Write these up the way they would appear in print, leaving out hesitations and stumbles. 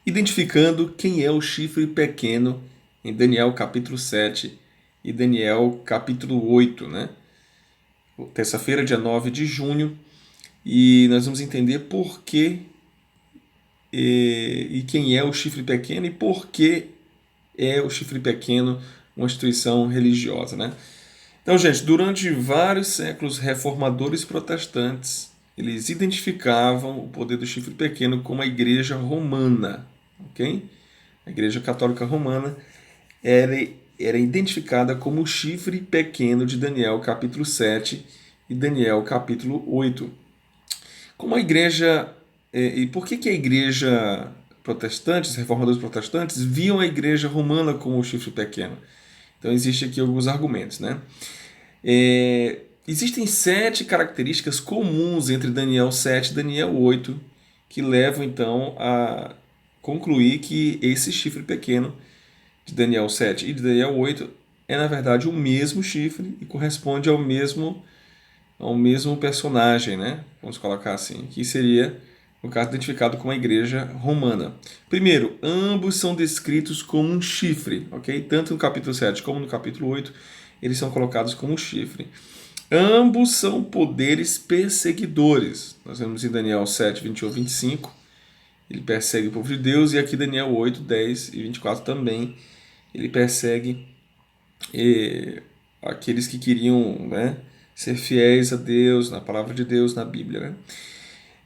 identificando quem é o chifre pequeno em Daniel capítulo 7 e Daniel capítulo 8, né? Terça-feira, dia 9 de junho, e nós vamos entender por que e quem é o chifre pequeno e por que é o chifre pequeno uma instituição religiosa, né? Então, gente, durante vários séculos, reformadores protestantes, eles identificavam o poder do chifre pequeno como a igreja romana, ok? A igreja católica romana era, era identificada como o chifre pequeno de Daniel capítulo 7 e Daniel capítulo 8. Como a igreja. E por que a igreja protestante, os reformadores protestantes, viam a igreja romana como o chifre pequeno? Então, existem aqui alguns argumentos, né? Existem 7 características comuns entre Daniel 7 e Daniel 8 que levam então a concluir que esse chifre pequeno de Daniel 7 e de Daniel 8 é na verdade o mesmo chifre e corresponde ao mesmo personagem, né? Vamos colocar assim, que seria, no caso, identificado como a igreja romana. Primeiro, ambos são descritos como um chifre, ok? Tanto no capítulo 7 como no capítulo 8, eles são colocados como um chifre. Ambos são poderes perseguidores. Nós vemos em Daniel 7, 21 e 25, ele persegue o povo de Deus, e aqui Daniel 8, 10 e 24 também, ele persegue aqueles que queriam, né, ser fiéis a Deus, na palavra de Deus, na Bíblia. Né?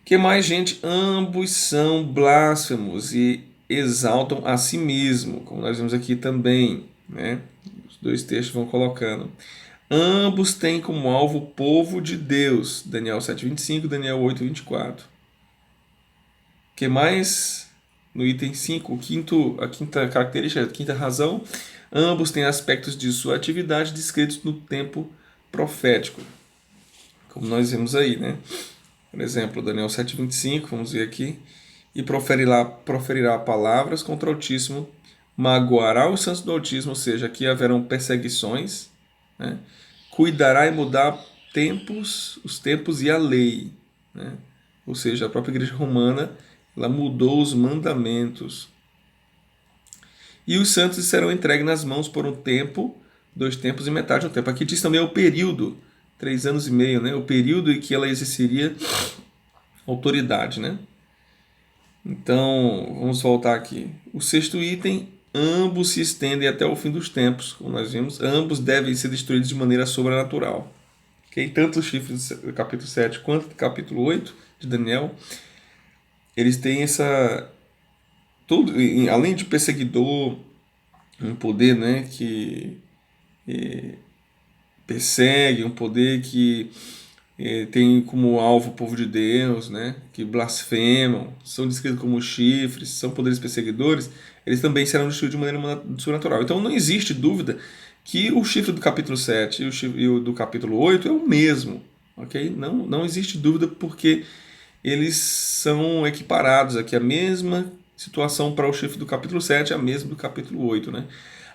Que mais, gente? Ambos são blasfemos e exaltam a si mesmo, como nós vemos aqui também. Né? Os dois textos vão colocando. Ambos têm como alvo o povo de Deus. Daniel 7, 25, Daniel 8, 24. Que mais? No item 5, a quinta característica, a quinta razão, ambos têm aspectos de sua atividade descritos no tempo profético, como nós vemos aí, né? Por exemplo, Daniel 7:25, vamos ver aqui, e proferirá palavras contra o Altíssimo, magoará os santos do Altíssimo, ou seja, aqui haverão perseguições, né? Cuidará e mudar os tempos e a lei, né? Ou seja, a própria igreja romana, ela mudou os mandamentos. E os santos serão entregues nas mãos por um tempo, 2 tempos e metade de um tempo. Aqui diz também o período, 3 anos e meio, né? O período em que ela exerceria autoridade, né? Então, vamos voltar aqui. O sexto item, ambos se estendem até o fim dos tempos, como nós vimos. Ambos devem ser destruídos de maneira sobrenatural. Okay? Tanto os chifres do capítulo 7 quanto do capítulo 8 de Daniel, eles têm essa... Tudo, além de perseguidor, um poder, né, que persegue, um poder que tem como alvo o povo de Deus, né, que blasfemam, são descritos como chifres, são poderes perseguidores, eles também serão destruídos de maneira sobrenatural. Então não existe dúvida que o chifre do capítulo 7 e o do capítulo 8 é o mesmo. Okay? Não existe dúvida porque eles são equiparados aqui. A mesma situação para o chifre do capítulo 7 é a mesma do capítulo 8. Né?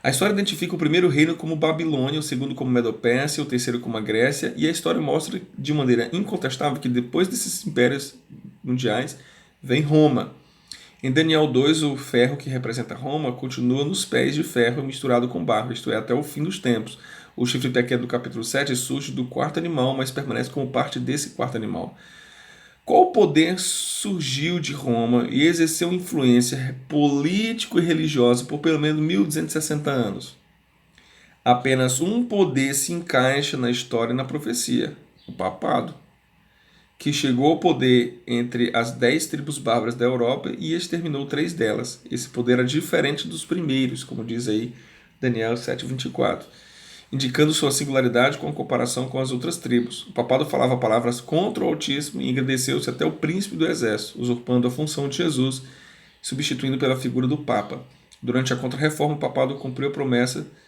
A história identifica o primeiro reino como Babilônia, o segundo como Medopérsia, o terceiro como a Grécia, e a história mostra de maneira incontestável que depois desses impérios mundiais vem Roma. Em Daniel 2, o ferro que representa Roma continua nos pés de ferro misturado com barro, isto é, até o fim dos tempos. O chifre pequeno do capítulo 7 surge do quarto animal, mas permanece como parte desse quarto animal. Qual poder surgiu de Roma e exerceu influência político e religiosa por pelo menos 1260 anos? Apenas um poder se encaixa na história e na profecia: o papado, que chegou ao poder entre as 10 tribos bárbaras da Europa e exterminou 3 delas. Esse poder era diferente dos primeiros, como diz aí Daniel 7:24, indicando sua singularidade com comparação com as outras tribos. O papado falava palavras contra o Altíssimo e engrandeceu-se até o príncipe do exército, usurpando a função de Jesus, substituindo pela figura do Papa. Durante a Contra-Reforma, o papado cumpriu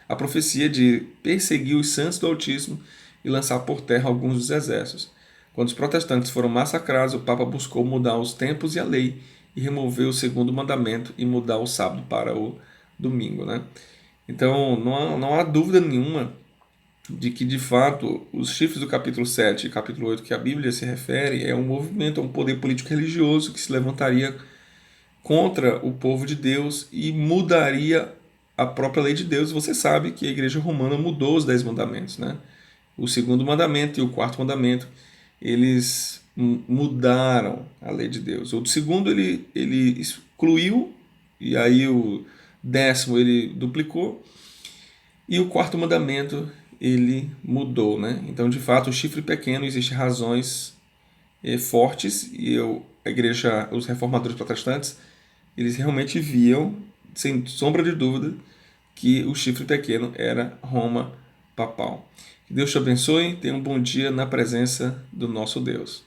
a profecia de perseguir os santos do Altíssimo e lançar por terra alguns dos exércitos. Quando os protestantes foram massacrados, o Papa buscou mudar os tempos e a lei e remover o segundo mandamento e mudar o sábado para o domingo. Né? Então, não há dúvida nenhuma de que, de fato, os chifres do capítulo 7 e capítulo 8 que a Bíblia se refere é um movimento, é um poder político religioso que se levantaria contra o povo de Deus e mudaria a própria lei de Deus. Você sabe que a igreja romana mudou os 10 mandamentos, né? O segundo mandamento e o quarto mandamento, eles mudaram a lei de Deus. O segundo ele excluiu, e aí o 10º ele duplicou, e o quarto mandamento ele mudou, né? Então, de fato, o chifre pequeno, existem razões fortes, e a igreja, os reformadores protestantes, eles realmente viam, sem sombra de dúvida, que o chifre pequeno era Roma papal. Que Deus te abençoe, tenha um bom dia na presença do nosso Deus.